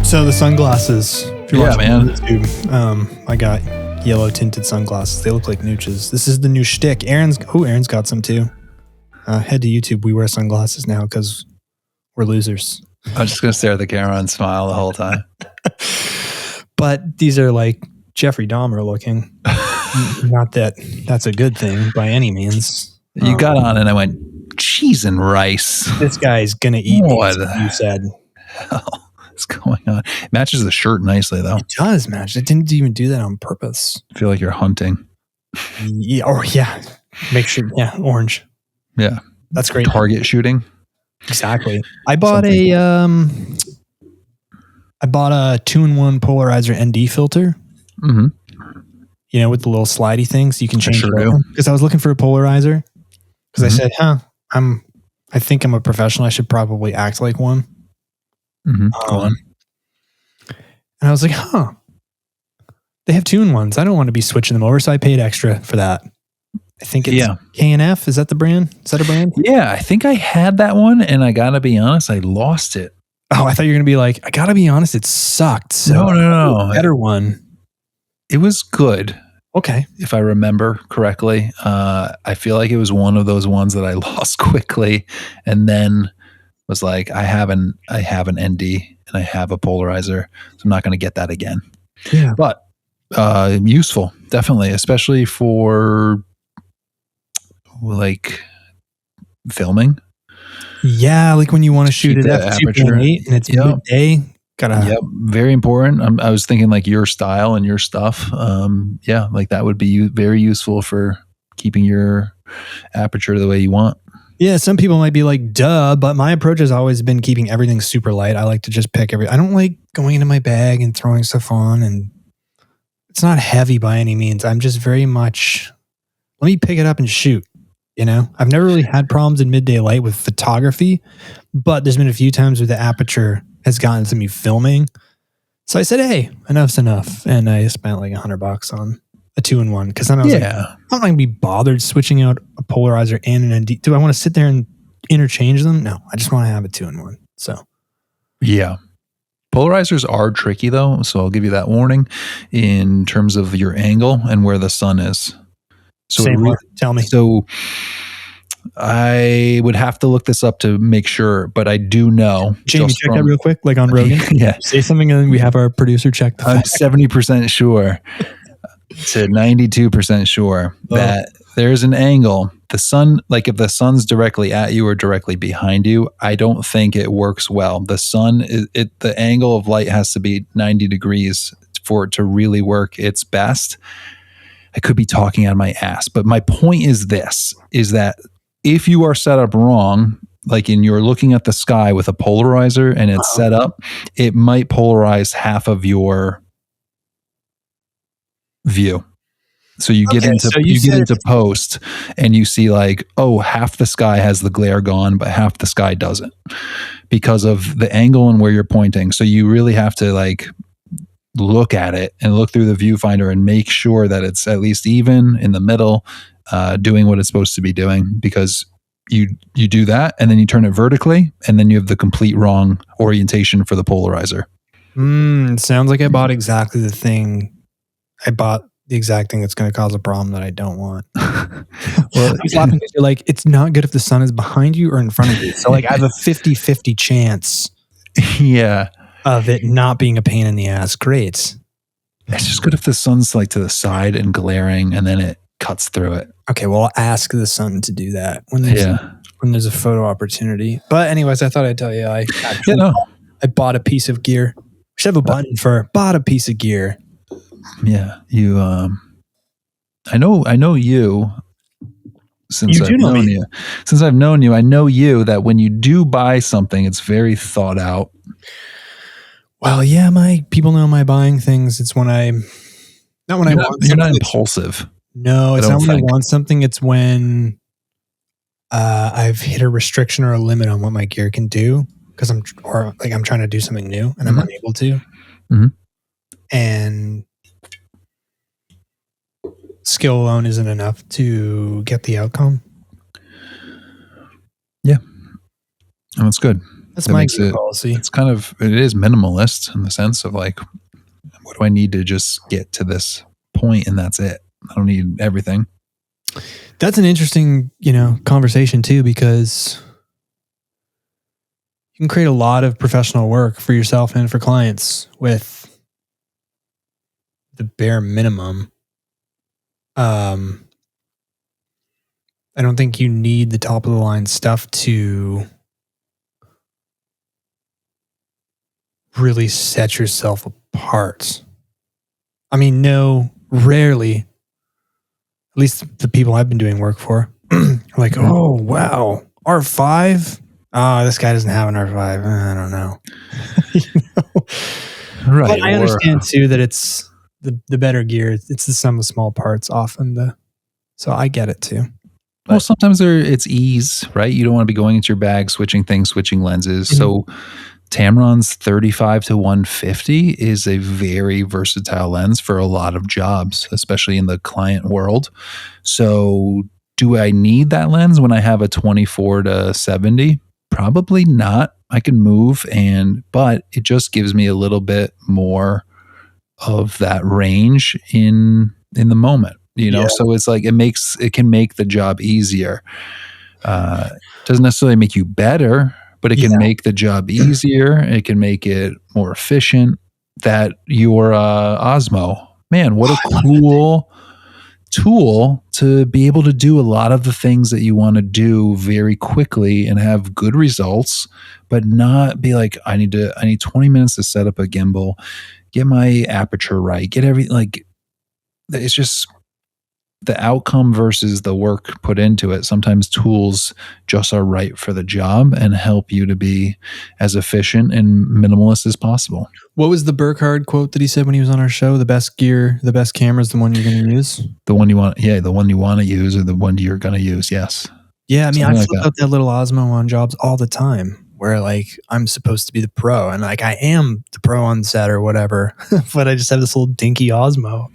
So the sunglasses. If you're watching man. YouTube, I got yellow tinted sunglasses. They look like nooches. This is the new shtick. Aaron's got some too. Head to YouTube. We wear sunglasses now because we're losers. I was just going to stare at the camera and smile the whole time. But these are like Jeffrey Dahmer looking. Not that that's a good thing by any means. You got on and I went, cheese and rice. This guy's going to eat What these, you said. hell is going on? It matches the shirt nicely, though. It does match. It didn't even do that on purpose. I feel like you're hunting. Yeah. Make sure. Yeah. Orange. Yeah. That's great. Target shooting. Exactly. I bought a 2-in-1 polarizer ND filter. Mm-hmm. You know, with the little slidey things you can change. Sure do. Because I was looking for a polarizer. Because I said, I think I'm a professional. I should probably act like one. Mm-hmm. Go on. And I was like, they have 2-in-1s. I don't want to be switching them over. So I paid extra for that. I think it's K&F. Is that the brand? Is that a brand? Yeah, I think I had that one, and I gotta be honest, I lost it. Oh, I thought you were gonna be like, I gotta be honest, it sucked. So No. Better one. It was good. Okay. If I remember correctly. I feel like it was one of those ones that I lost quickly, and then was like, I have an ND and I have a polarizer, so I'm not going to get that again. Yeah, but useful, definitely, especially for like filming. Yeah, like when you want to shoot it at aperture 2.8 and it's midday. Yep, very important. I was thinking like your style and your stuff. Yeah, like that would be very useful for keeping your aperture the way you want. Yeah, some people might be like, duh, but my approach has always been keeping everything super light. I like to just pick I don't like going into my bag and throwing stuff on, and it's not heavy by any means. I'm just very much, let me pick it up and shoot. You know, I've never really had problems in midday light with photography, but there's been a few times where the aperture has gotten to me filming. So I said, hey, enough's enough. And I spent like $100 on a 2-in-1. Cause then I was like, I'm not going to be bothered switching out a polarizer and an ND. Do I want to sit there and interchange them? No, I just want to have a 2-in-1. So. Yeah. Polarizers are tricky though. So I'll give you that warning in terms of your angle and where the sun is. So tell me. So I would have to look this up to make sure, but I do know. Jamie, check that real quick, like on Rogan. Yeah. Say something and then we have our producer check the fact. I'm 70% sure to 92% sure that there's an angle. The sun, like if the sun's directly at you or directly behind you, I don't think it works well. The sun, the angle of light has to be 90 degrees for it to really work its best. I could be talking out of my ass, but my point is this, is that if you are set up wrong, like you're looking at the sky with a polarizer and it's set up, it might polarize half of your view. So you get into post and you see like, oh, half the sky has the glare gone, but half the sky doesn't because of the angle and where you're pointing. So you really have to like look at it and look through the viewfinder and make sure that it's at least even in the middle, doing what it's supposed to be doing, because you do that and then you turn it vertically and then you have the complete wrong orientation for the polarizer. Sounds like I bought exactly the thing. I bought the exact thing that's going to cause a problem that I don't want. Well, I was laughing because you're like, it's not good if the sun is behind you or in front of you. So like I have a 50-50 chance. Yeah. Of it not being a pain in the ass. Great. It's just good if the sun's like to the side and glaring and then it cuts through it. Okay, well, I'll ask the sun to do that when there's a photo opportunity. But anyways, I thought I'd tell you I bought a piece of gear. We should have a button for bought a piece of gear. Yeah, you I know you since I've known you. Since I've known you, I know you that when you do buy something, it's very thought out. Well, yeah, my people know my buying things. It's when I want something. You're not impulsive. No, it's not when I want something. It's when I've hit a restriction or a limit on what my gear can do because I'm trying to do something new and I'm unable to. Mm-hmm. And skill alone isn't enough to get the outcome. Yeah, and that's good. That's That my makes gear it, policy. it is minimalist in the sense of like, what do I need to just get to this point and that's it. I don't need everything. That's an interesting, conversation too, because you can create a lot of professional work for yourself and for clients with the bare minimum. I don't think you need the top of the line stuff to really set yourself apart. I mean, no, rarely, at least the people I've been doing work for, are like, Mhm. oh, wow, R5? Oh, this guy doesn't have an R5. I don't know. Right. But I understand too that it's the better gear. It's the sum of small parts often. So I get it too. Well, sometimes it's ease, right? You don't want to be going into your bag, switching things, switching lenses. Mhm. So Tamron's 35 to 150 is a very versatile lens for a lot of jobs, especially in the client world. So do I need that lens when I have a 24 to 70? Probably not. I can move but it just gives me a little bit more of that range in the moment, Yeah. so it's like it can make the job easier. Doesn't necessarily make you better, but it can make the job easier. It can make it more efficient. That your Osmo, man, what a cool tool to be able to do a lot of the things that you want to do very quickly and have good results, but not be like, I need 20 minutes to set up a gimbal, get my aperture right, get everything. Like, it's just the outcome versus the work put into it. Sometimes tools just are right for the job and help you to be as efficient and minimalist as possible. What was the Burkhardt quote that he said when he was on our show? The best gear, the best camera is the one you're going to use. The one you want, the one you want to use or the one you're going to use. Yes. Yeah. I mean, Something I like flip that. out that little Osmo on jobs all the time where like I'm supposed to be the pro and like I am the pro on set or whatever, but I just have this little dinky Osmo.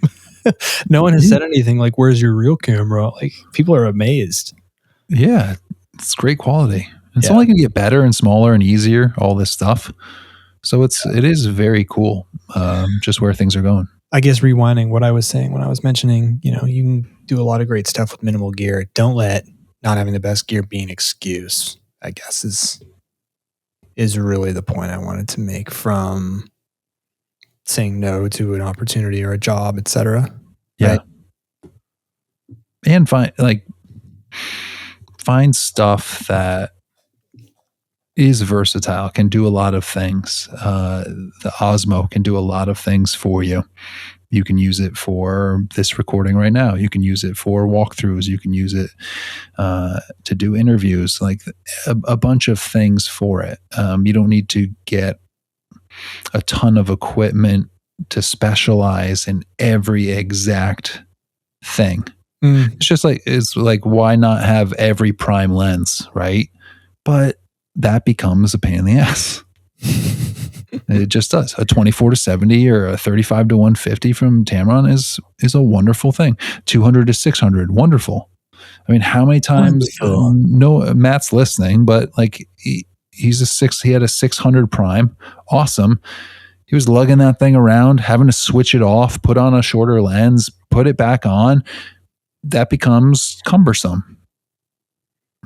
No one has said anything like, where's your real camera? Like people are amazed. Yeah. It's great quality. It's Yeah. only going to get better and smaller and easier, all this stuff. So it is very cool, just where things are going. I guess rewinding what I was saying when I was mentioning, you can do a lot of great stuff with minimal gear. Don't let not having the best gear be an excuse, I guess is really the point I wanted to make from saying no to an opportunity or a job, etc. Yeah. Right? And find stuff that is versatile, can do a lot of things. The Osmo can do a lot of things for you. You can use it for this recording right now. You can use it for walkthroughs. You can use it to do interviews, like a bunch of things for it. You don't need to get a ton of equipment to specialize in every exact thing. It's like, why not have every prime lens, right? But that becomes a pain in the ass. It just does. A 24 to 70 or a 35 to 150 from Tamron is a wonderful thing. 200 to 600, wonderful. I mean, how many times? No, Matt's listening, but like he had a 600 prime, awesome. He was lugging that thing around, having to switch it off, put on a shorter lens, put it back on. That becomes cumbersome,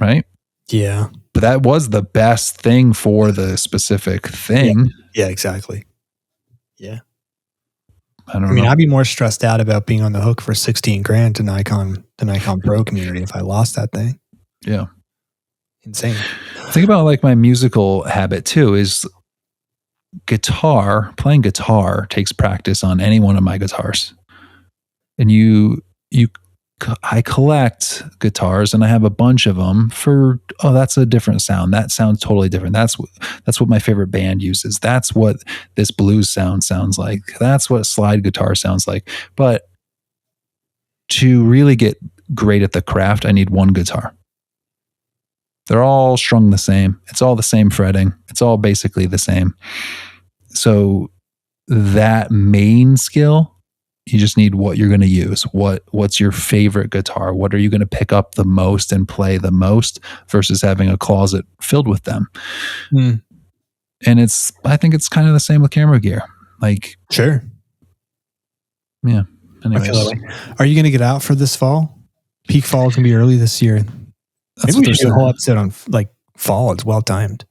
right? Yeah. But that was the best thing for the specific thing. Yeah, exactly. Yeah. I mean, I'd be more stressed out about being on the hook for 16 grand to the Nikon Pro community if I lost that thing. Yeah. Insane. Think about like my musical habit too is playing guitar takes practice on any one of my guitars. And I collect guitars and I have a bunch of them that's a different sound. That sounds totally different. That's what my favorite band uses. That's what this blues sounds like. That's what slide guitar sounds like. But to really get great at the craft, I need one guitar. They're all strung the same. It's all the same fretting. It's all basically the same. So that main skill, you just need what you're going to use. What's your favorite guitar? What are you going to pick up the most and play the most versus having a closet filled with them? And I think it's kind of the same with camera gear. Like, Sure. yeah. I feel that Anyways, way. Are you going to get out for this fall? Peak fall is going to be early this year. that's Maybe what we they're should do a saying. whole episode on like fall. It's well timed.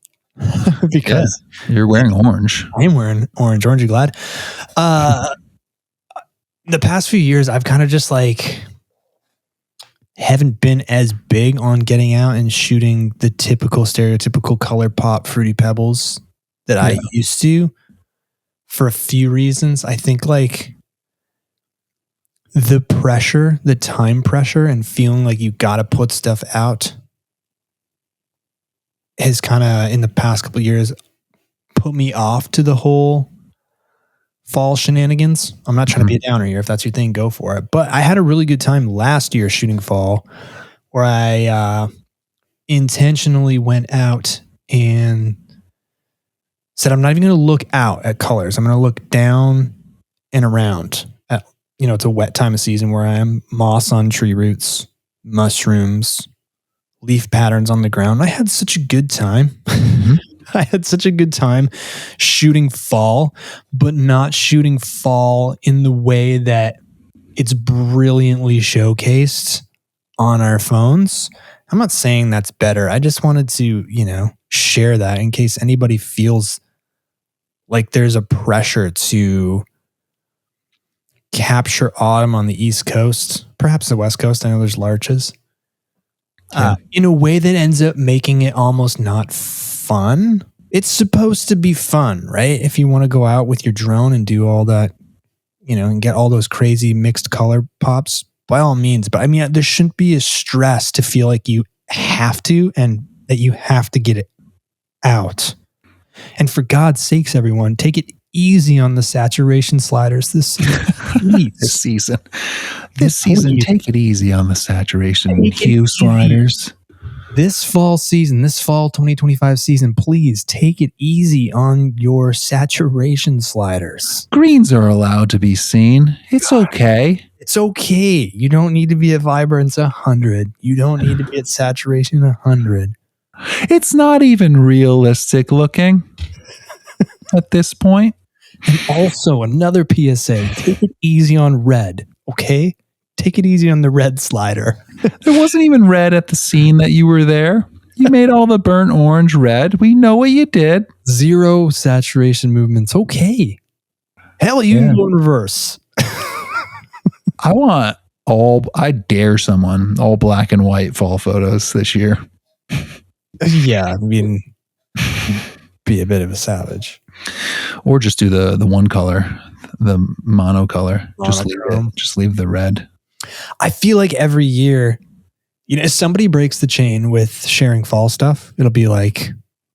Because You're wearing orange. I am wearing orange. Aren't you glad? The past few years, I've kind of just like haven't been as big on getting out and shooting the typical stereotypical color pop fruity pebbles that I used to, for a few reasons. I think like the pressure, the time pressure, and feeling like you got to put stuff out has kind of in the past couple of years put me off to the whole fall shenanigans. I'm not trying to be a downer here. If that's your thing, go for it. But I had a really good time last year shooting fall, where I intentionally went out and said, I'm not even going to look out at colors. I'm going to look down and around at, it's a wet time of season where I am, moss on tree roots, mushrooms, leaf patterns on the ground. I had such a good time. I had such a good time shooting fall, but not shooting fall in the way that it's brilliantly showcased on our phones. I'm not saying that's better. I just wanted to, share that in case anybody feels like there's a pressure to capture autumn on the East Coast, perhaps the West Coast. I know there's larches. In a way that ends up making it almost not fun. It's supposed to be fun, right? If you want to go out with your drone and do all that, and get all those crazy mixed color pops, by all means. But I mean, there shouldn't be a stress to feel like you have to and that you have to get it out. And for God's sakes, everyone, take it easy on the saturation sliders this season. This season, take it easy on the saturation hue sliders. This fall 2025 season, please take it easy on your saturation sliders. Greens are allowed to be seen. It's okay. It's okay. You don't need to be at vibrance 100. You don't need to be at saturation 100. It's not even realistic looking at this point. And also another PSA, take it easy on red, okay? Take it easy on the red slider. There wasn't even red at the scene that you were there. You made all the burnt orange red. We know what you did. 0 saturation movements. Okay. Hell, you can go in reverse. I dare someone all black and white fall photos this year. Yeah, I mean, be a bit of a savage. Or just do the one color, the monocolor. Just leave the red. I feel like every year, if somebody breaks the chain with sharing fall stuff, it'll be like,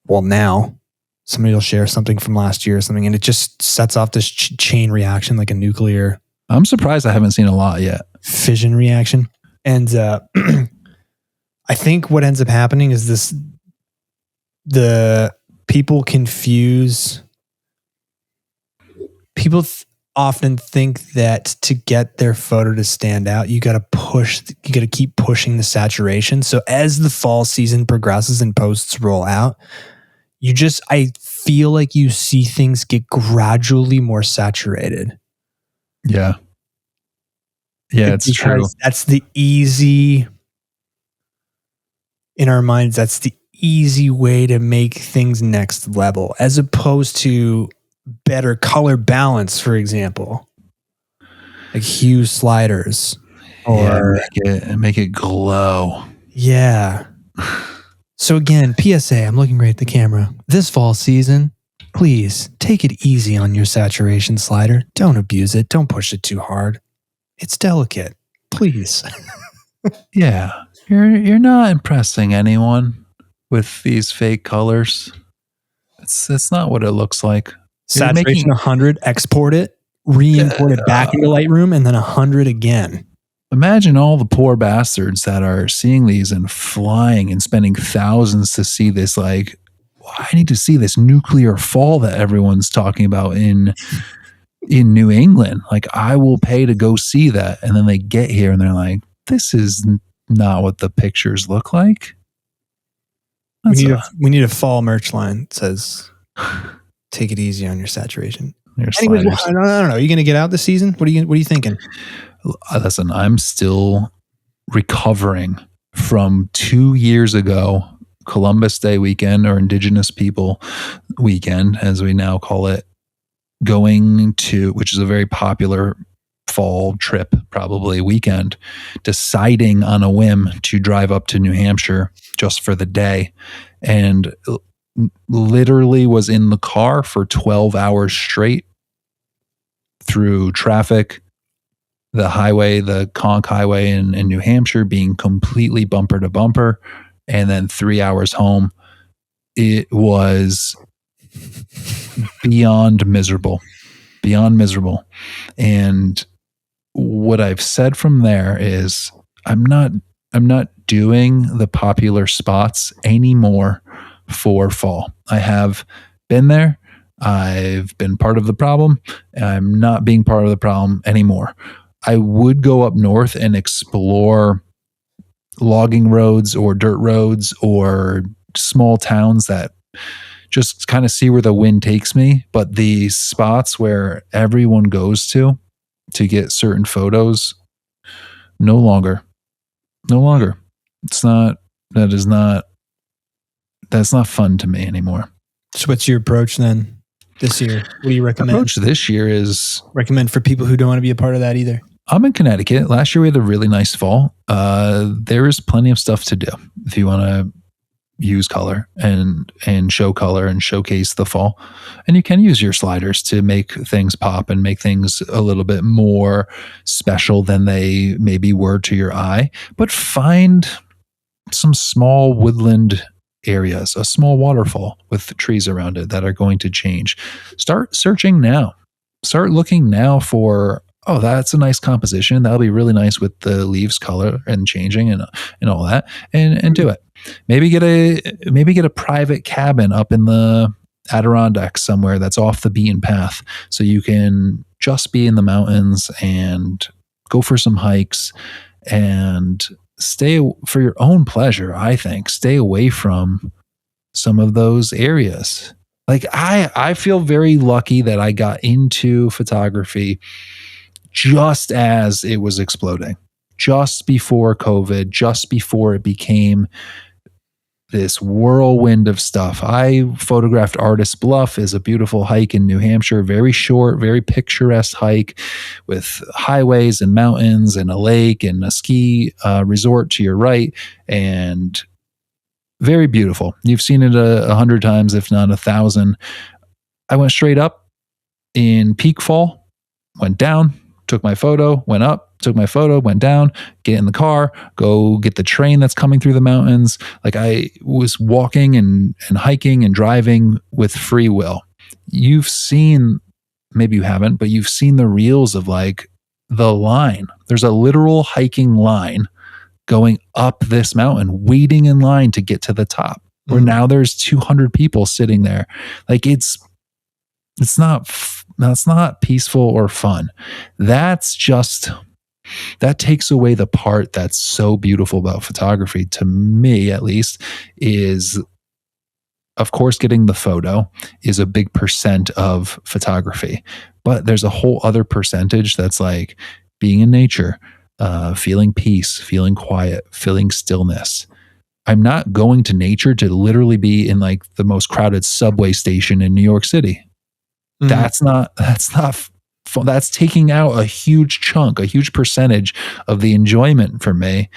well, now somebody will share something from last year or something, and it just sets off this chain reaction, like a nuclear. I'm surprised I haven't seen a lot yet. Fission reaction. And I think what ends up happening is the people confuse. People often think that to get their photo to stand out, you got to keep pushing the saturation. So as the fall season progresses and posts roll out, I feel like you see things get gradually more saturated. Yeah. Yeah, it's true. That's the easy, in our minds, that's the easy way to make things next level, as opposed to better color balance, for example, like hue sliders, or make it glow. Yeah. So again, PSA, I'm looking right at the camera. This fall season, please take it easy on your saturation slider. Don't abuse it. Don't push it too hard. It's delicate. Please. Yeah. You're not impressing anyone with these fake colors. It's not what it looks like. Saturation 100, export it, re-import it back into Lightroom, and then 100 again. Imagine all the poor bastards that are seeing these and flying and spending thousands to see this. Like, I need to see this nuclear fall that everyone's talking about in New England. Like, I will pay to go see that. And then they get here and they're like, this is not what the pictures look like. We need a fall merch line that says Take it easy on your saturation. Your Anyways, sliders. I don't know. Are you going to get out this season? What are you thinking? Listen, I'm still recovering from 2 years ago, Columbus Day weekend, or Indigenous People weekend, as we now call it, going to, which is a very popular fall trip, probably weekend, deciding on a whim to drive up to New Hampshire just for the day, and literally was in the car for 12 hours straight through traffic, the highway, the Conk Highway in New Hampshire being completely bumper to bumper, and then 3 hours home. It was beyond miserable. And what I've said from there is I'm not doing the popular spots anymore for fall. I have been there. I've been part of the problem. I'm not being part of the problem anymore. I would go up north and explore logging roads or dirt roads or small towns that just kind of see where the wind takes me. But the spots where everyone goes to get certain photos, no longer. It's not, that's not fun to me anymore. So what's your approach then this year? What do you recommend? Approach this year is recommend for people who don't want to be a part of that either. I'm in Connecticut. Last year we had a really nice fall. There is plenty of stuff to do if you want to use color and show color and showcase the fall. And you can use your sliders to make things pop and make things a little bit more special than they maybe were to your eye. But find some small woodland areas, a small waterfall with the trees around it that are going to change. Start searching now. Start looking now for, oh, that's a nice composition. That'll be really nice with the leaves color and changing and all that. And do it. Maybe get a private cabin up in the Adirondacks somewhere that's off the beaten path, so you can just be in the mountains and go for some hikes and stay for your own pleasure. I think stay away from some of those areas. Like I feel very lucky that I got into photography just as it was exploding, just before COVID, just before it became this whirlwind of stuff. I photographed Artist Bluff as a beautiful hike in New Hampshire, very short, very picturesque hike with highways and mountains and a lake and a ski resort to your right, and very beautiful. You've seen it 100 times, if not 1,000. I went straight up in peak fall, went down, took my photo, went up, took my photo, went down, get in the car, go get the train that's coming through the mountains. Like I was walking and hiking and driving with free will. You've seen, maybe you haven't, but you've seen the reels of like the line. There's a literal hiking line going up this mountain, waiting in line to get to the top, where now there's 200 people sitting there. Like it's not peaceful or fun. That takes away the part that's so beautiful about photography, to me at least, is of course getting the photo is a big percent of photography, but there's a whole other percentage that's like being in nature, feeling peace, feeling quiet, feeling stillness. I'm not going to nature to literally be in like the most crowded subway station in New York City. That's not fun. That's taking out a huge chunk, a huge percentage of the enjoyment for me.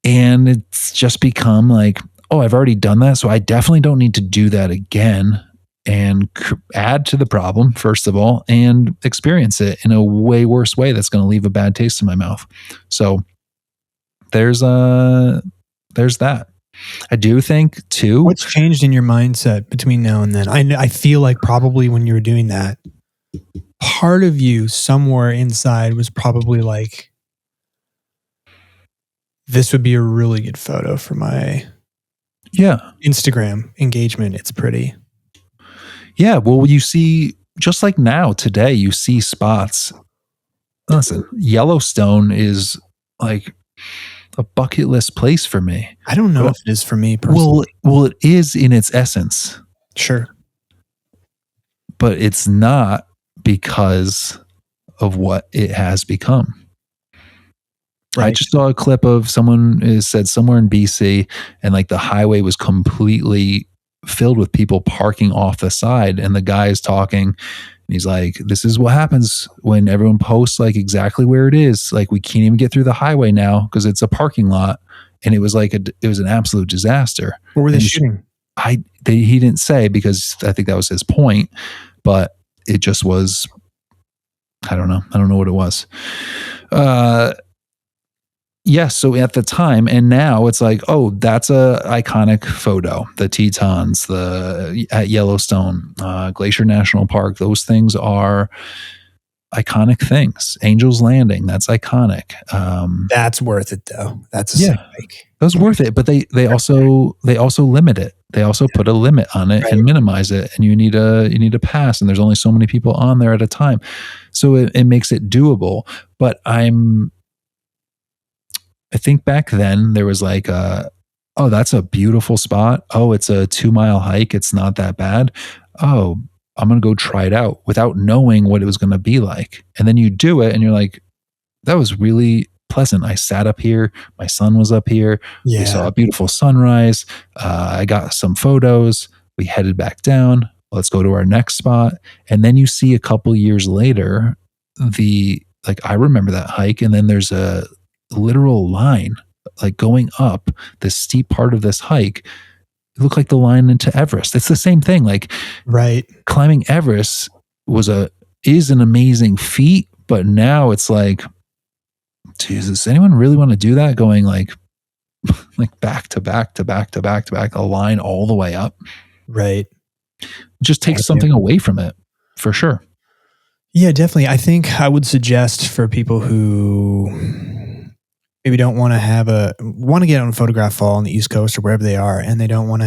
And it's just become like, oh, I've already done that, so I definitely don't need to do that again, and add to the problem, first of all, and experience it in a way worse way that's going to leave a bad taste in my mouth. So there's that. I do think too. What's changed in your mindset between now and then? I feel like probably when you were doing that, part of you somewhere inside was probably like, this would be a really good photo for my Instagram engagement. It's pretty. Yeah. Well, you see, just like now, today, you see spots. Listen, Yellowstone is like a bucket list place for me. I don't know if it is for me personally. Well, it is in its essence. Sure. but it's not because of what it has become. Right. I just saw a clip of someone is said somewhere in BC, and like the highway was completely filled with people parking off the side, and the guy is talking. And he's like, "This is what happens when everyone posts like exactly where it is. Like we can't even get through the highway now because it's a parking lot." And it was like it was an absolute disaster. What were they And shooting? he didn't say, because I think that was his point, but it just was. I don't know what it was. Yes, so at the time, and now it's like, oh, that's a iconic photo. The Tetons, at Yellowstone, Glacier National Park, those things are iconic things. Angel's Landing, that's iconic. That's worth it though. That's a Yeah, sick hike. that's worth it. But they also limit it. They also put a limit on it and Right. minimize it, and you need a pass, and there's only so many people on there at a time, so it makes it doable. But I think back then there was like oh, that's a beautiful spot. Oh, it's a 2-mile hike. It's not that bad. Oh, I'm going to go try it out without knowing what it was going to be like. And then you do it and you're like, that was really pleasant. I sat up here. My son was up here. We Yeah. saw a beautiful sunrise. I got some photos. We headed back down. Let's go to our next spot. And then you see a couple years later, I remember that hike. And then there's a literal line like going up this steep part of this hike. It looked like the line into Everest. It's the same thing. Like Right. climbing Everest is an amazing feat, but now it's like, Jesus, does anyone really want to do that? Going like back to back to back to back to back, a line all the way up. Right. It just takes something away from it, for sure. Yeah, definitely. I think I would suggest for people who maybe don't want to get on a photograph fall on the East Coast or wherever they are, and they don't want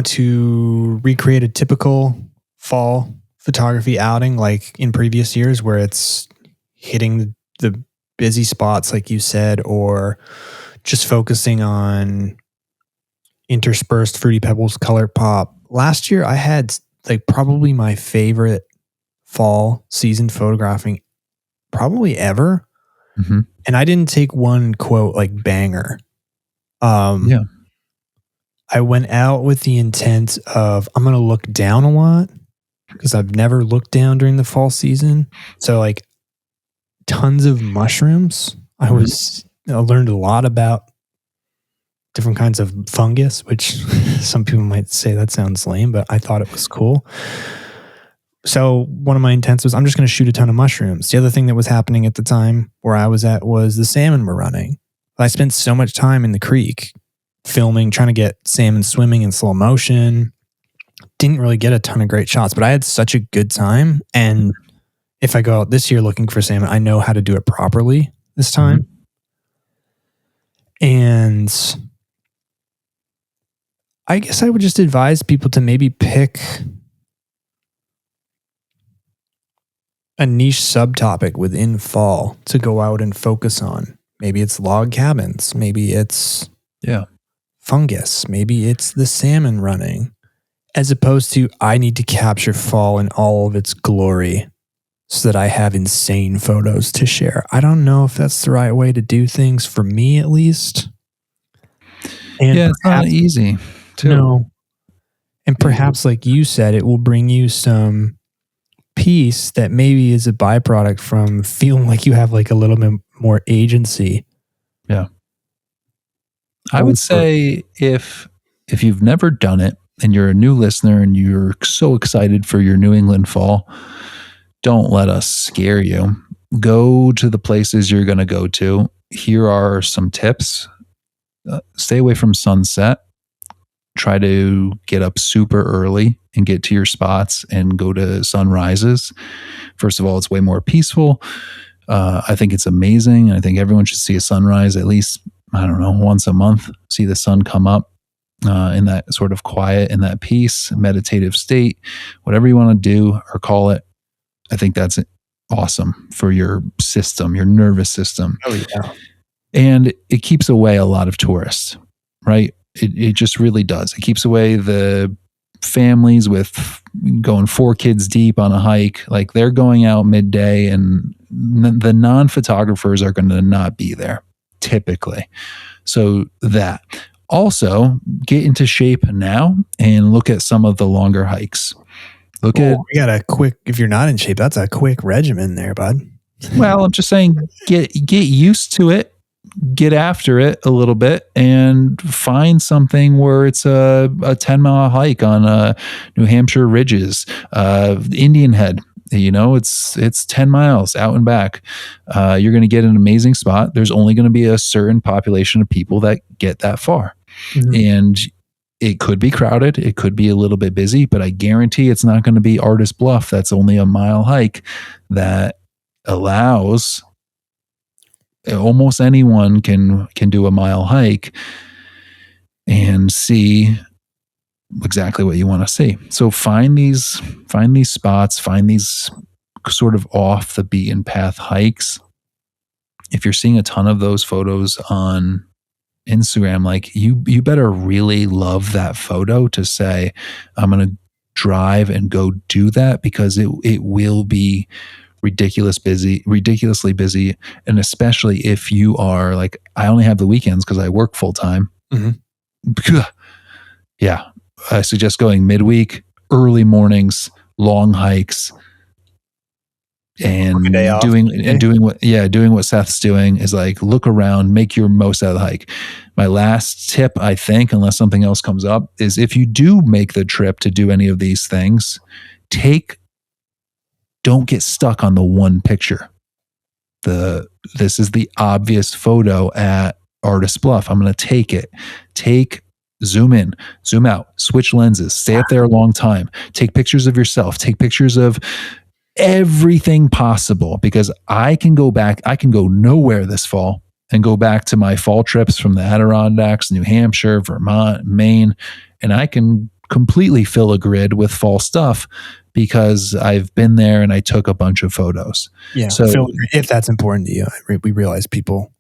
to recreate a typical fall photography outing like in previous years where it's hitting the busy spots like you said, or just focusing on interspersed Fruity Pebbles color pop. Last year I had like probably my favorite fall season photographing probably ever. Mm-hmm. And I didn't take one quote like banger. Yeah. I went out with the intent of I'm going to look down a lot because I've never looked down during the fall season. So like tons of mushrooms. I learned a lot about different kinds of fungus, which some people might say that sounds lame, but I thought it was cool. So one of my intents was I'm just going to shoot a ton of mushrooms. The other thing that was happening at the time where I was at was the salmon were running. I spent so much time in the creek filming, trying to get salmon swimming in slow motion. Didn't really get a ton of great shots, but I had such a good time. And if I go out this year looking for salmon, I know how to do it properly this time. Mm-hmm. And I guess I would just advise people to maybe pick a niche subtopic within fall to go out and focus on. Maybe it's log cabins. Maybe it's fungus. Maybe it's the salmon running. As opposed to, I need to capture fall in all of its glory so that I have insane photos to share. I don't know if that's the right way to do things, for me at least. And yeah, it's not easy. No. And perhaps, like you said, it will bring you some peace that maybe is a byproduct from feeling like you have like a little bit more agency. Yeah. I would say if you've never done it and you're a new listener and you're so excited for your New England fall, don't let us scare you. Go to the places you're going to go to. Here are some tips. Stay away from sunset. Try to get up super early and get to your spots and go to sunrises. First of all, it's way more peaceful. I think it's amazing. I think everyone should see a sunrise at least, I don't know, once a month. See the sun come up in that sort of quiet, in that peace, meditative state, whatever you want to do or call it. I think that's awesome for your system, your nervous system. Oh, yeah. And it keeps away a lot of tourists, right? It just really does. It keeps away the families with going 4 kids deep on a hike. Like they're going out midday, and the non-photographers are going to not be there typically. So that. Also, get into shape now and look at some of the longer hikes. Look at. You got a quick. If you're not in shape, that's a quick regimen there, bud. Well, I'm just saying, get used to it. Get after it a little bit and find something where it's a 10-mile hike on New Hampshire ridges, Indian Head. It's 10 miles out and back. You're going to get an amazing spot. There's only going to be a certain population of people that get that far. Mm-hmm. And it could be crowded. It could be a little bit busy, but I guarantee it's not going to be Artist Bluff. That's only a mile hike that allows almost anyone can do a mile hike and see exactly what you want to see. So find these spots, find these sort of off the beaten path hikes. If you're seeing a ton of those photos on Instagram, like you better really love that photo to say, I'm going to drive and go do that, because it will be ridiculously busy. And especially if you are like, I only have the weekends because I work full time. Mm-hmm. Yeah. I suggest going midweek, early mornings, long hikes, and doing what Seth's doing is like, look around, make your most out of the hike. My last tip, I think, unless something else comes up, is if you do make the trip to do any of these things, don't get stuck on the one picture. This is the obvious photo at Artist Bluff. I'm going to take it. Zoom in, zoom out, switch lenses, stay up there a long time, take pictures of yourself, take pictures of everything possible, because I can go nowhere this fall and go back to my fall trips from the Adirondacks, New Hampshire, Vermont, Maine, and I can completely fill a grid with fall stuff because I've been there and I took a bunch of photos. Yeah. So if that's important to you, we realize people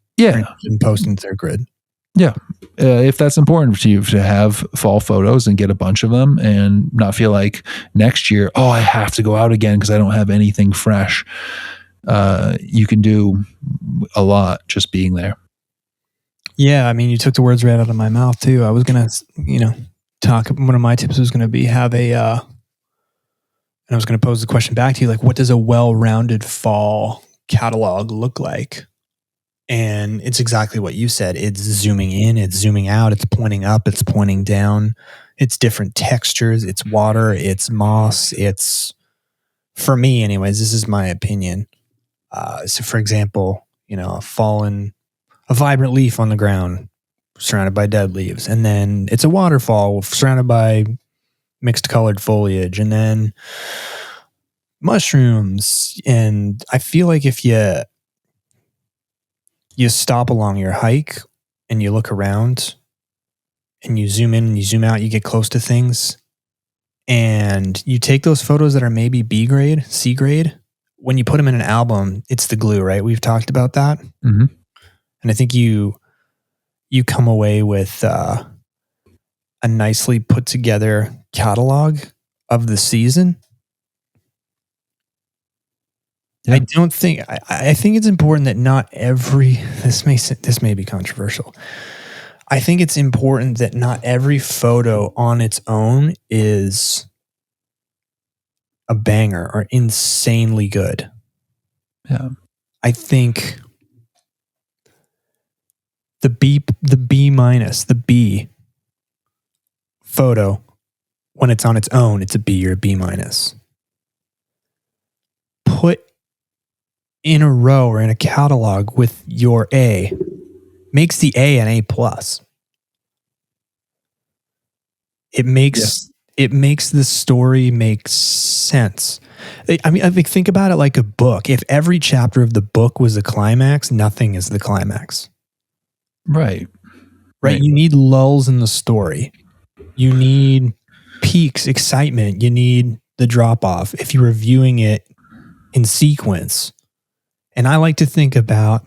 posting their grid. Yeah. If that's important to you to have fall photos and get a bunch of them and not feel like next year, I have to go out again because I don't have anything fresh. You can do a lot just being there. Yeah. I mean, you took the words right out of my mouth too. I was going to, talk. One of my tips was going to be and I was going to pose the question back to you, like, what does a well-rounded fall catalog look like? And it's exactly what you said. It's zooming in, it's zooming out, it's pointing up, it's pointing down. It's different textures, it's water, it's moss. It's, for me anyways, this is my opinion. So for example, a vibrant leaf on the ground surrounded by dead leaves. And then it's a waterfall surrounded by mixed colored foliage, and then mushrooms. And I feel like if you stop along your hike and you look around and you zoom in and you zoom out, you get close to things and you take those photos that are maybe B grade, C grade. When you put them in an album, it's the glue, right? We've talked about that. Mm-hmm. And I think you come away with a nicely put together catalog of the season. Yeah. I think it's important that not every, this may be controversial. I think it's important that not every photo on its own is a banger or insanely good. Yeah. I think the B minus, the B photo, when it's on its own, it's a B or a B minus. Put in a row or in a catalog with your A makes the A an A plus. It makes the story make sense. I mean, think about it like a book. If every chapter of the book was the climax, nothing is the climax. Right. You need lulls in the story. You need peaks, excitement. You need the drop off if you're reviewing it in sequence. And I like to think about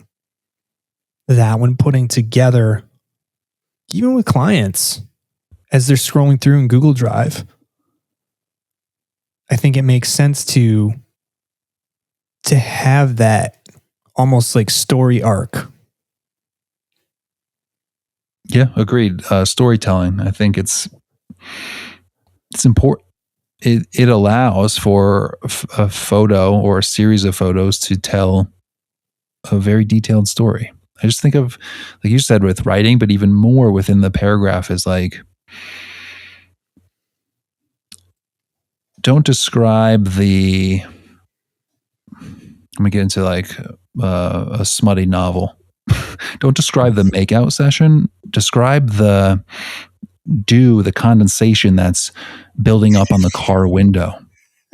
that when putting together even with clients, as they're scrolling through in Google Drive, I think it makes sense to have that almost like story arc. Yeah, agreed. Storytelling. I think it's important. It allows for a photo or a series of photos to tell a very detailed story. I just think of, like you said, with writing, but even more within the paragraph is like, don't describe the, I'm gonna get into like a smutty novel. Don't describe the makeout session. Describe the condensation that's building up on the car window.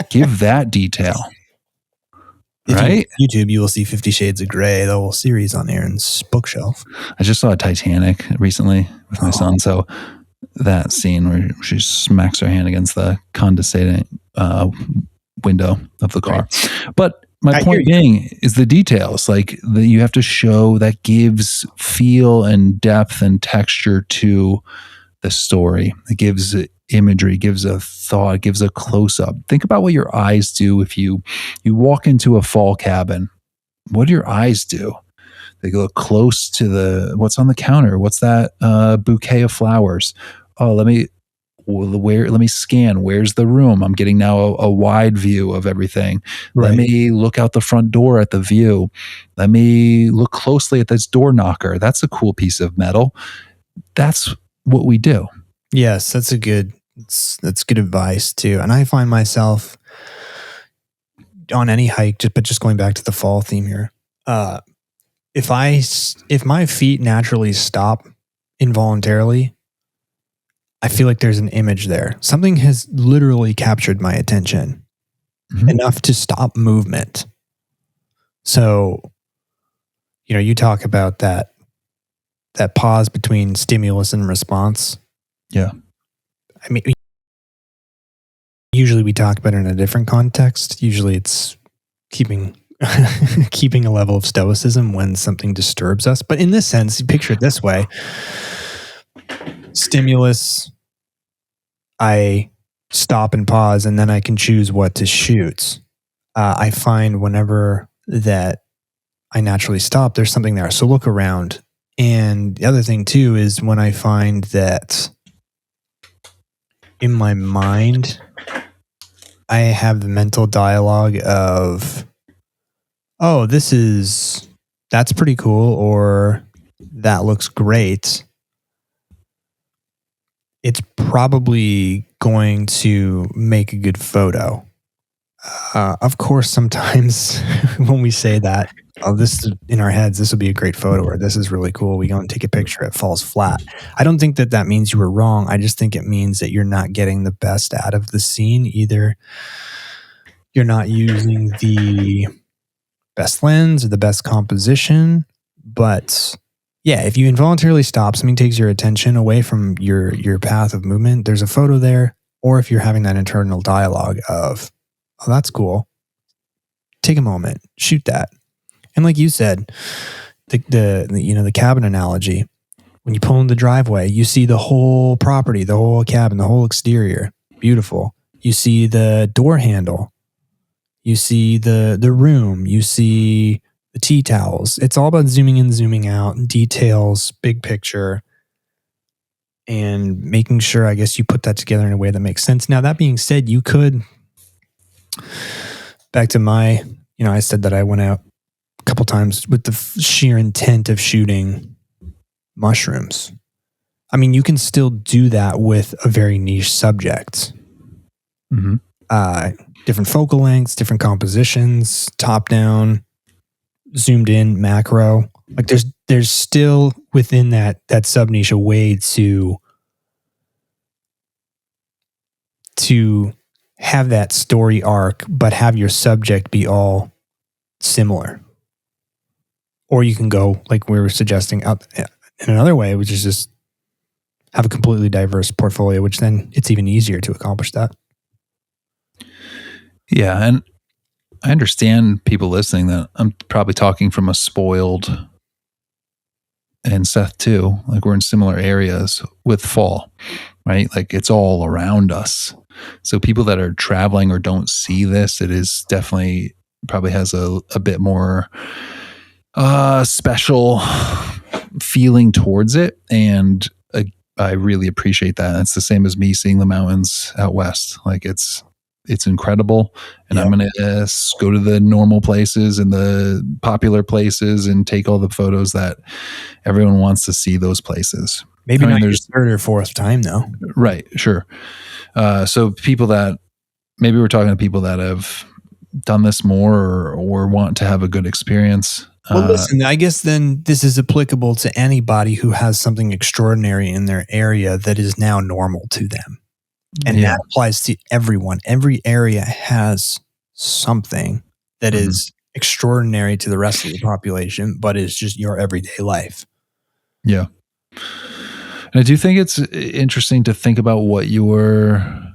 Give that detail. Right? YouTube, you will see 50 Shades of Grey, the whole series on Aaron's bookshelf. I just saw Titanic recently with my son. So that scene where she smacks her hand against the condensing window of the car. Right. But my point being is the details, like you have to show that gives feel and depth and texture to the story. It gives imagery, gives a thought, gives a close-up. Think about what your eyes do if you walk into a fall cabin. What do your eyes do? They look close to what's on the counter. What's that bouquet of flowers? Oh, let me scan. Where's the room? I'm getting now a wide view of everything. Right. Let me look out the front door at the view. Let me look closely at this door knocker. That's a cool piece of metal. That's what we do. Yes, that's good advice too. And I find myself on any hike, just going back to the fall theme here. If my feet naturally stop involuntarily, I feel like there's an image there. Something has literally captured my attention enough to stop movement. So, you talk about that pause between stimulus and response. Yeah. I mean, usually we talk about it in a different context. Usually it's keeping a level of stoicism when something disturbs us. But in this sense, you picture it this way. Stimulus, I stop and pause, and then I can choose what to shoot. I find whenever that I naturally stop, there's something there. So look around. And the other thing too is when I find that in my mind, I have the mental dialogue of, oh, that's pretty cool, or that looks great. It's probably going to make a good photo. Of course, sometimes when we say that, this is in our heads, this will be a great photo, or this is really cool, we go and take a picture, it falls flat. I don't think that means you were wrong. I just think it means that you're not getting the best out of the scene. Either you're not using the best lens or the best composition. But yeah, if you involuntarily stop, something takes your attention away from your path of movement, there's a photo there. Or if you're having that internal dialogue of, oh, that's cool, take a moment, shoot that. And like you said, the cabin analogy, when you pull in the driveway, you see the whole property, the whole cabin, the whole exterior, beautiful. You see the door handle, you see the room, you see the tea towels. It's all about zooming in, zooming out, details, big picture, and making sure, I guess, you put that together in a way that makes sense. Now, that being said, you could, back to my, I said that I went out a couple times with the sheer intent of shooting mushrooms. I mean, you can still do that with a very niche subject. Different focal lengths, different compositions, top down, zoomed in, macro. Like there's still within that sub niche a way to have that story arc, but have your subject be all similar. Or you can go, like we were suggesting, out in another way, which is just have a completely diverse portfolio, which then it's even easier to accomplish that. Yeah, and I understand people listening that I'm probably talking from a spoiled and Seth too, like we're in similar areas with fall, right? Like it's all around us. So people that are traveling or don't see this, it is definitely probably has a bit more special feeling towards it. And I really appreciate that. It's the same as me seeing the mountains out west. Like it's incredible. And Yeah. I'm going to go to the normal places and the popular places and take all the photos that everyone wants to see those places. Maybe I mean, not your there's third or fourth time though. right. Sure. So people that maybe we're talking to people that have done this more or want to have a good experience. Well, listen, I guess then this is applicable to anybody who has something extraordinary in their area that is now normal to them. And that applies to everyone. Every area has something that is extraordinary to the rest of the population, but is just your everyday life. Yeah. And I do think it's interesting to think about what your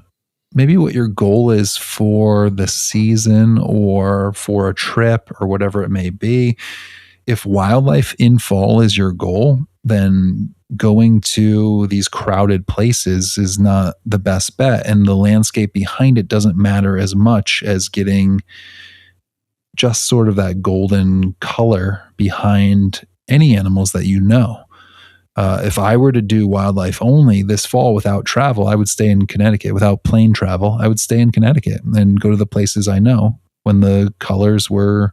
goal is for the season or for a trip or whatever it may be. If wildlife in fall is your goal, then going to these crowded places is not the best bet. And the landscape behind it doesn't matter as much as getting just sort of that golden color behind any animals that you know. If I were to do wildlife only this fall without travel, I would stay in Connecticut. Without plane travel, I would stay in Connecticut and go to the places I know when the colors were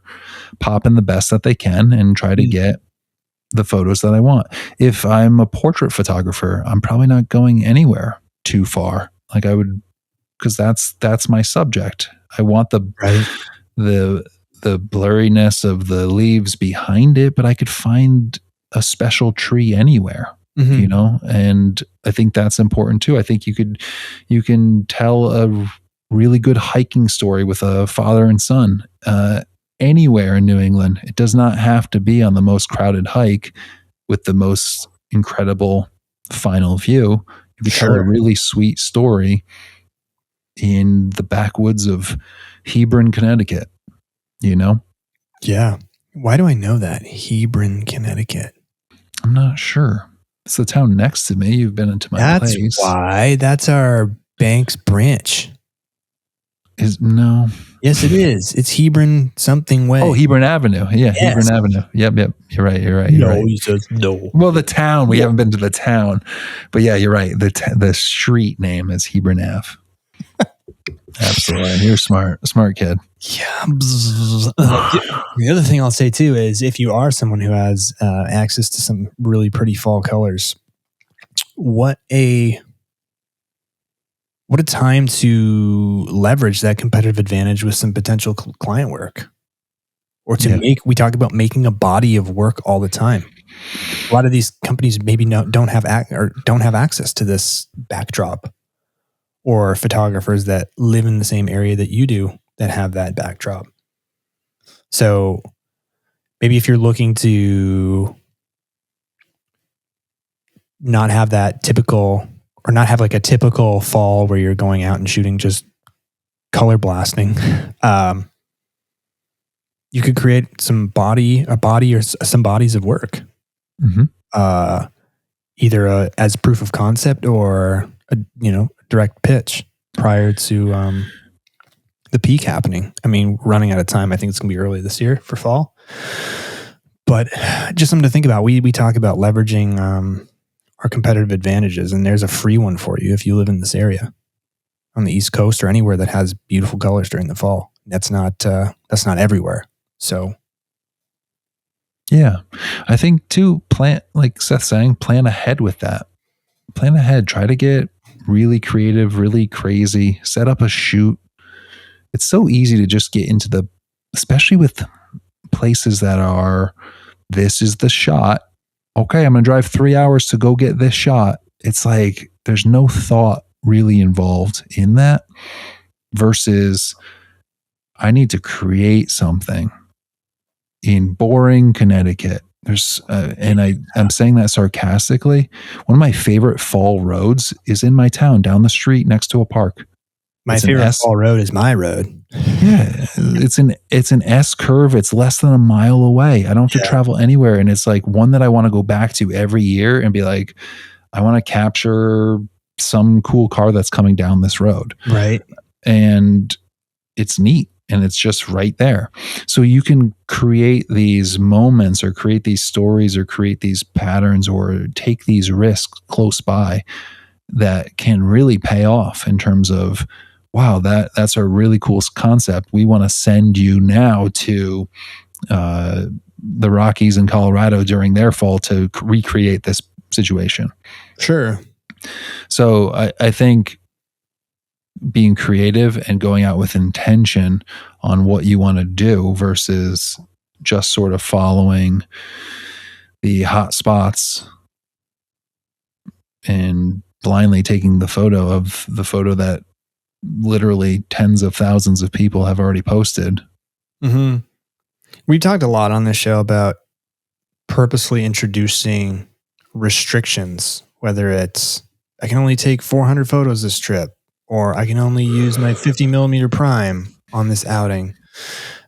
popping the best that they can and try to get the photos that I want. If I'm a portrait photographer, I'm probably not going anywhere too far. Like I would, because that's my subject. I want the blurriness of the leaves behind it, but I could find a special tree anywhere, you know? And I think that's important too. I think you can tell a really good hiking story with a father and son, anywhere in New England. It does not have to be on the most crowded hike with the most incredible final view. You can tell a really sweet story in the backwoods of Hebron, Connecticut, you know? Yeah. Why do I know that? Hebron, Connecticut. I'm not sure. It's the town next to me. You've been into my place. That's why. That's our Banks branch. No. Yes, it is. It's Hebron something way. Oh, Hebron Avenue. Yeah, yes. Hebron Avenue. Yep. You're right. He says no. Well, the town. We haven't been to the town. But yeah, you're right. The street name is Hebron Ave. Absolutely. You're smart kid. Yeah. The other thing I'll say too is if you are someone who has access to some really pretty fall colors, what a time to leverage that competitive advantage with some potential client work, or to we talk about making a body of work all the time. A lot of these companies maybe don't have access to this backdrop, or photographers that live in the same area that you do that have that backdrop. So maybe if you're looking to not have that typical, or not have like a typical fall where you're going out and shooting just color blasting, you could create a body or some bodies of work, either as proof of concept or a direct pitch prior to the peak happening. I mean, running out of time. I think it's going to be early this year for fall, but just something to think about. We talk about leveraging our competitive advantages, and there's a free one for you if you live in this area on the East Coast or anywhere that has beautiful colors during the fall. That's not everywhere. So yeah, I think too, like Seth's saying, plan ahead with that. Plan ahead. Try to get really creative, really crazy. Set up a shoot. It's so easy to just get into especially with places that are, this is the shot. Okay, I'm going to drive 3 hours to go get this shot. It's like there's no thought really involved in that, versus I need to create something in boring Connecticut. There's and I'm saying that sarcastically. One of my favorite fall roads is in my town, down the street next to a park. My It's an favorite S. fall road is my road. Yeah, it's an S curve. It's less than a mile away. I don't have to travel anywhere, and it's like one that I want to go back to every year and be like, I want to capture some cool car that's coming down this road. Right. And it's neat, and it's just right there. So you can create these moments or create these stories or create these patterns or take these risks close by that can really pay off in terms of, wow, that's a really cool concept. We want to send you now to the Rockies in Colorado during their fall to recreate this situation. Sure. So I think being creative and going out with intention on what you want to do versus just sort of following the hot spots and blindly taking the photo that literally tens of thousands of people have already posted. Mm-hmm. We talked a lot on this show about purposely introducing restrictions, whether it's I can only take 400 photos this trip, or I can only use my 50 millimeter prime on this outing.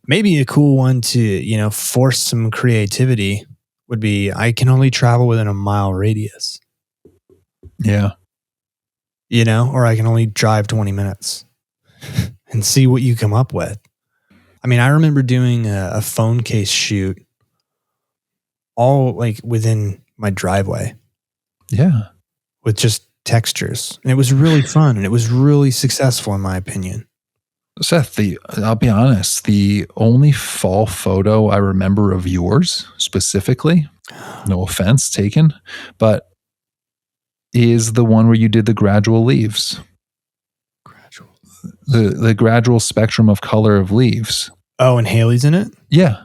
Maybe a cool one to, force some creativity would be I can only travel within a mile radius. Yeah. Or I can only drive 20 minutes and see what you come up with. I mean, I remember doing a phone case shoot all like within my driveway. Yeah. With just textures. And it was really fun and it was really successful in my opinion. Seth, I'll be honest, the only fall photo I remember of yours specifically, no offense taken, but is the one where you did the gradual leaves. The gradual spectrum of color of leaves. Oh, and Haley's in it? Yeah.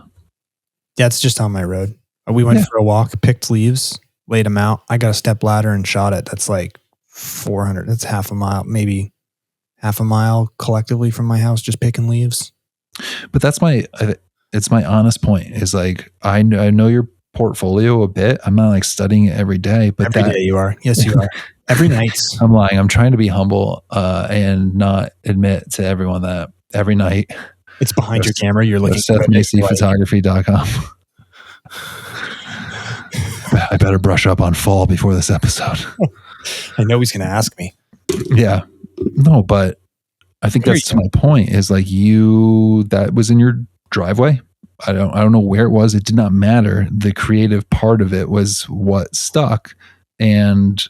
That's just on my road. We went for a walk, picked leaves, laid them out. I got a step ladder and shot it. That's like 400. That's half a mile, maybe half a mile collectively from my house, just picking leaves. But that's it's my honest point is like, I know your portfolio a bit. I'm not like studying it every day, but every day you are. Yes, you are. Every night. I'm lying. I'm trying to be humble and not admit to everyone that every night it's behind your camera. You're looking at SethMacyPhotography.com. I better brush up on fall before this episode. I know he's going to ask me. Yeah. No, but I think that's to my point is like that was in your driveway. I don't know where it was. It did not matter. The creative part of it was what stuck. And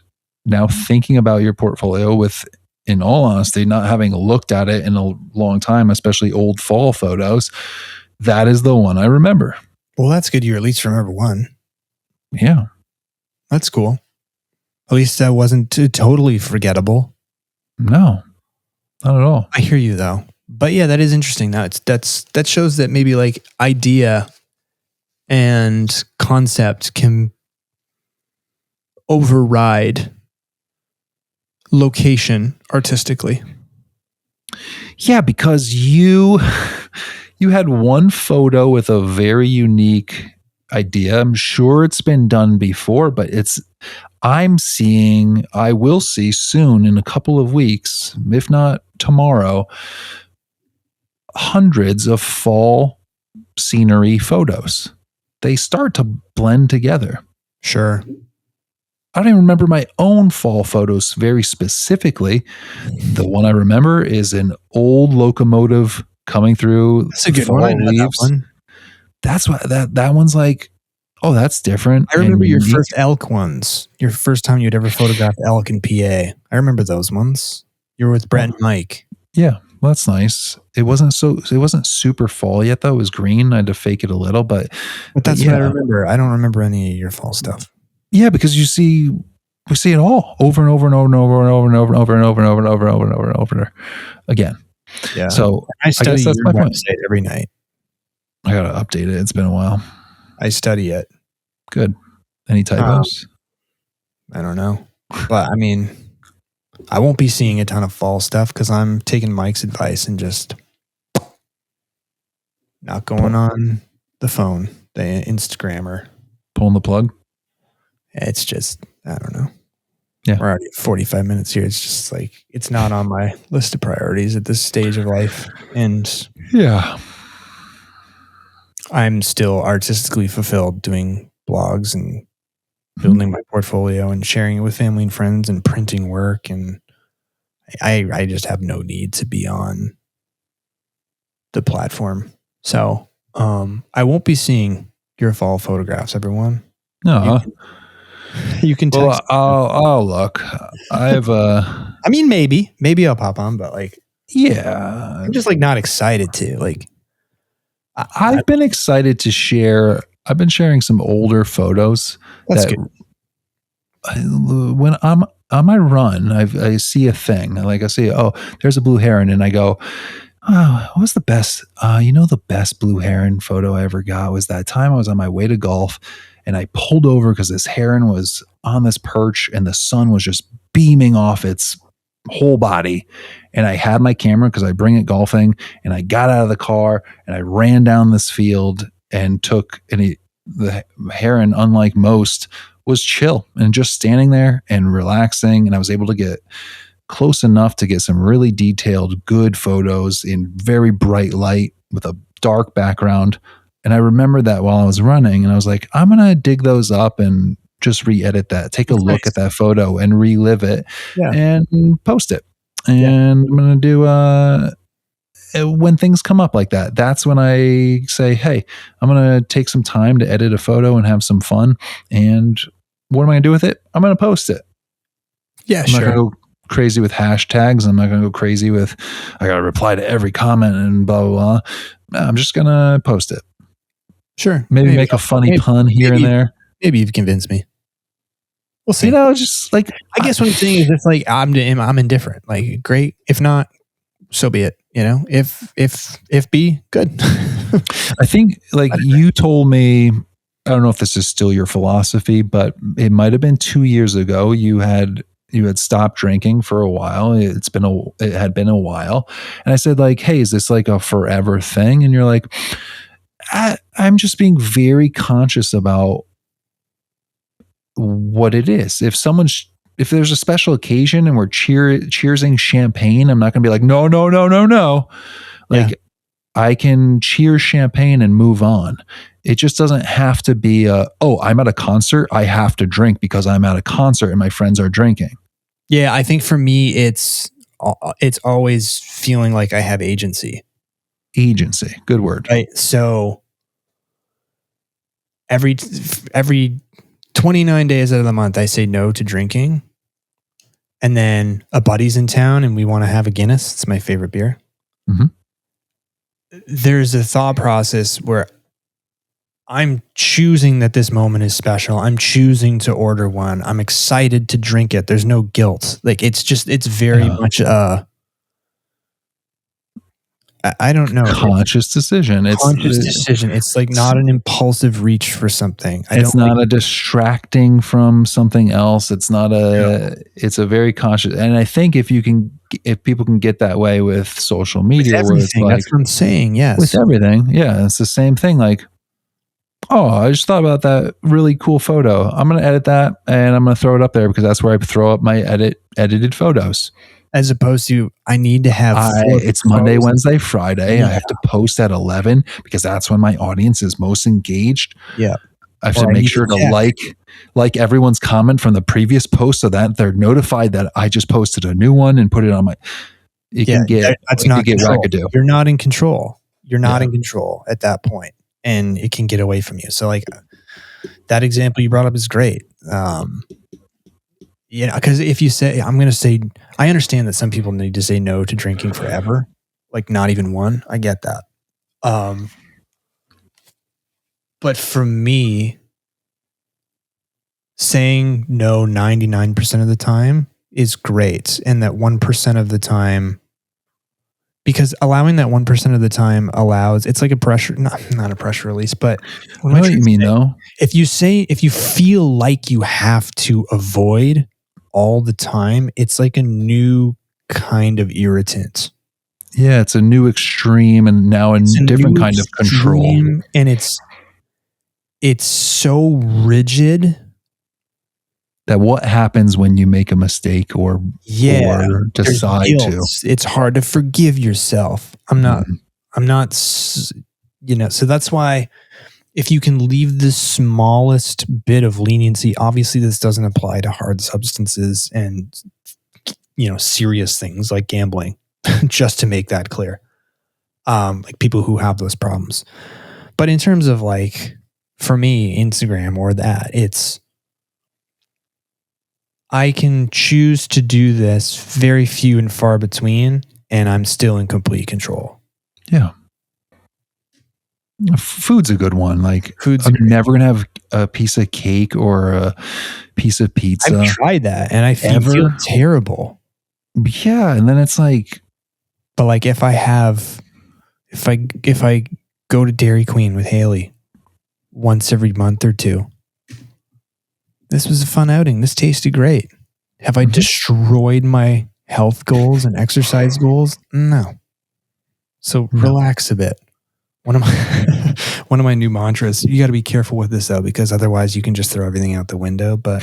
now thinking about your portfolio with, in all honesty, not having looked at it in a long time, especially old fall photos, that is the one I remember. Well, that's good. You at least remember one. Yeah. That's cool. At least that wasn't totally forgettable. No, not at all. I hear you though. But yeah, that is interesting. Now that shows that maybe like idea and concept can override location artistically. Yeah, because you had one photo with a very unique idea. I'm sure it's been done before, but I will see soon in a couple of weeks, if not tomorrow, hundreds of fall scenery photos. They start to blend together. Sure. I don't even remember my own fall photos very specifically. The one I remember is an old locomotive coming through. That's a good one. I know that one. That's what that one's like. Oh, that's different. I remember your first elk ones. Your first time you'd ever photographed elk in PA. I remember those ones. You were with Brett and Mike. Yeah, well, that's nice. It wasn't super fall yet though. It was green. I had to fake it a little, but that's what I remember. I don't remember any of your fall stuff. Yeah, because we see it all over and over and over and over and over and over and over and over and over and over and over and over and over again. Yeah. So I study your website every night. I gotta update it. It's been a while. I study it. Good. Any typos? I don't know. But I mean, I won't be seeing a ton of fall stuff because I'm taking Mike's advice and just not going on the phone, the Instagrammer. Pulling the plug? It's just, I don't know. Yeah. We're already at 45 minutes here. It's just like, it's not on my list of priorities at this stage of life. And Yeah. I'm still artistically fulfilled doing blogs and building my portfolio and sharing it with family and friends and printing work. And I just have no need to be on the platform. So I won't be seeing your fall photographs, everyone. No. You can text. Well, I'll look. I have a. I mean, maybe I'll pop on, but like, Yeah. I'm just like not excited to like. I've been excited to share. I've been sharing some older photos That's that good. when I'm on my run, I see a thing. Like I see, oh, there's a blue heron, and I go, oh, what was the best? The best blue heron photo I ever got was that time I was on my way to golf, and I pulled over because this heron was on this perch, and the sun was just beaming off its whole body. And I had my camera because I bring it golfing, and I got out of the car and I ran down this field and took the heron, unlike most, was chill and just standing there and relaxing. And I was able to get close enough to get some really detailed, good photos in very bright light with a dark background. And I remember that while I was running, and I was like, I'm going to dig those up and just re-edit that, take a That's look nice. at that photo and relive it Yeah. and post it. And Yeah. I'm going to do, when things come up like that, that's when I say, hey, I'm going to take some time to edit a photo and have some fun. And what am I going to do with it? I'm going to post it. Yeah, I'm not going to go crazy with hashtags. I'm not going to go crazy with, I got to reply to every comment and blah, blah, blah. I'm just going to post it. Sure. Maybe make a funny pun here and there. Maybe you've convinced me. We'll see. Just like, I guess what I'm saying is it's like, I'm indifferent. Like, great. If not, so be it. If be good. I think like you told me, I don't know if this is still your philosophy, but it might've been 2 years ago. You had stopped drinking for a while. It had been a while. And I said like, hey, is this like a forever thing? And you're like, I'm just being very conscious about what it is. If there's a special occasion and we're cheersing champagne, I'm not going to be like, no. Like, yeah. I can cheer champagne and move on. It just doesn't have to be I'm at a concert, I have to drink because I'm at a concert and my friends are drinking. Yeah, I think for me, it's always feeling like I have agency. Agency, good word. Right. So every 29 days out of the month, I say no to drinking. And then a buddy's in town and we want to have a Guinness. It's my favorite beer. Mm-hmm. There's a thought process where I'm choosing that this moment is special. I'm choosing to order one. I'm excited to drink it. There's no guilt. Like it's very much I don't know. Conscious decision. It's conscious decision. It's like not an impulsive reach for something. It's not a distracting from something else. It's not it's a very conscious. And I think if people can get that way with social media, where it's like, that's what I'm saying. Yes. With everything. Yeah. It's the same thing. Like, oh, I just thought about that really cool photo. I'm going to edit that and I'm going to throw it up there because that's where I throw up my edited photos. As opposed to, I need to have. It's Monday, Wednesday, Friday. Yeah. I have to post at 11 because that's when my audience is most engaged. Yeah. I have to make sure to like everyone's comment from the previous post so that they're notified that I just posted a new one and put it on my. It can get wackadoo. You're not in control. You're not in control at that point, and it can get away from you. So, like that example you brought up is great. Because if you say, I'm going to say, I understand that some people need to say no to drinking forever, like not even one. I get that. But for me, saying no 99% of the time is great. And that 1% of the time, because allowing that 1% of the time allows, it's like a pressure, not a pressure release, but what do you mean though? If you feel like you have to avoid all the time, it's like a new kind of irritant. Yeah, it's a new extreme and now a different kind of control. And it's so rigid that what happens when you make a mistake or there's decide guilt. to. It's hard to forgive yourself. I'm not, so that's why if you can leave the smallest bit of leniency, obviously this doesn't apply to hard substances and, serious things like gambling, just to make that clear. Like people who have those problems. But in terms of like, for me, Instagram or that, it's, I can choose to do this very few and far between, and I'm still in complete control. Yeah. Food's a good one. Like, I'm great. never going to have a piece of cake or a piece of pizza. I've tried that, and I feel terrible. Yeah. And then it's like, but like if I go to Dairy Queen with Haley once every month or two, this was a fun outing. This tasted great. Have I destroyed my health goals and exercise goals? No. So relax a bit. One of my new mantras, you got to be careful with this though, because otherwise you can just throw everything out the window. But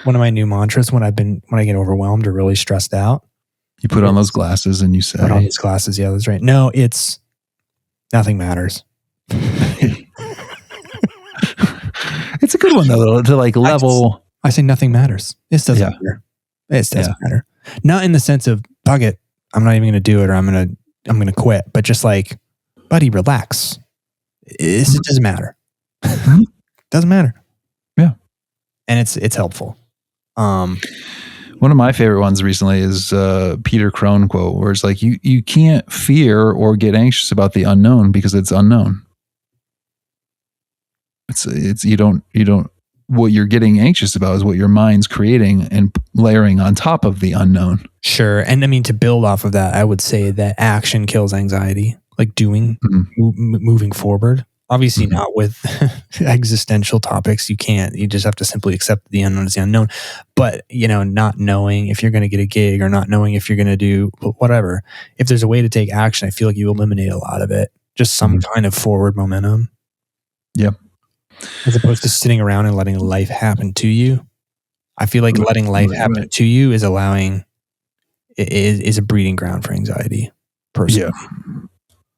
one of my new mantras when I get overwhelmed or really stressed out, you put on those glasses and you say, put on these glasses. Yeah, that's right. No, it's nothing matters. It's a good one though, to like level. I say nothing matters. This doesn't matter. This doesn't matter. Not in the sense of, bug it, I'm not even going to do it, or I'm going to quit. But just like, buddy, relax. It doesn't matter. Doesn't matter. Yeah. And it's helpful. One of my favorite ones recently is Peter Crone quote, where it's like, you can't fear or get anxious about the unknown because it's unknown. It's you don't what you're getting anxious about is what your mind's creating and layering on top of the unknown. Sure. And I mean, to build off of that, I would say that action kills anxiety, like doing, moving forward. Obviously not with existential topics. You can't. You just have to simply accept the unknown as the unknown. But, not knowing if you're going to get a gig or not knowing if you're going to do whatever, if there's a way to take action, I feel like you eliminate a lot of it. Just some kind of forward momentum. Yep. As opposed to sitting around and letting life happen to you. I feel like letting life happen to you is is a breeding ground for anxiety, personally.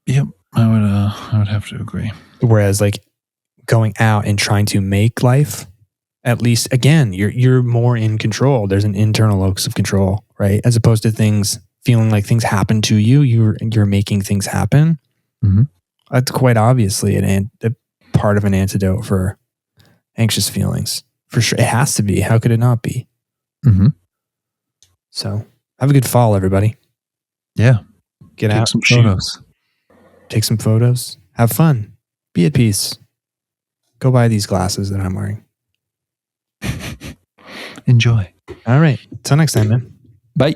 Yeah. Yep. I would have to agree. Whereas like going out and trying to make life, at least again, you're more in control. There's an internal locus of control, right? As opposed to things feeling like things happen to you, you're making things happen. That's quite obviously a part of an antidote for anxious feelings. For sure. It has to be. How could it not be? So have a good fall, everybody. Yeah. Get out. Take some photos. Take some photos. Have fun. Be at peace. Go buy these glasses that I'm wearing. Enjoy. All right. Till next time, man. Bye.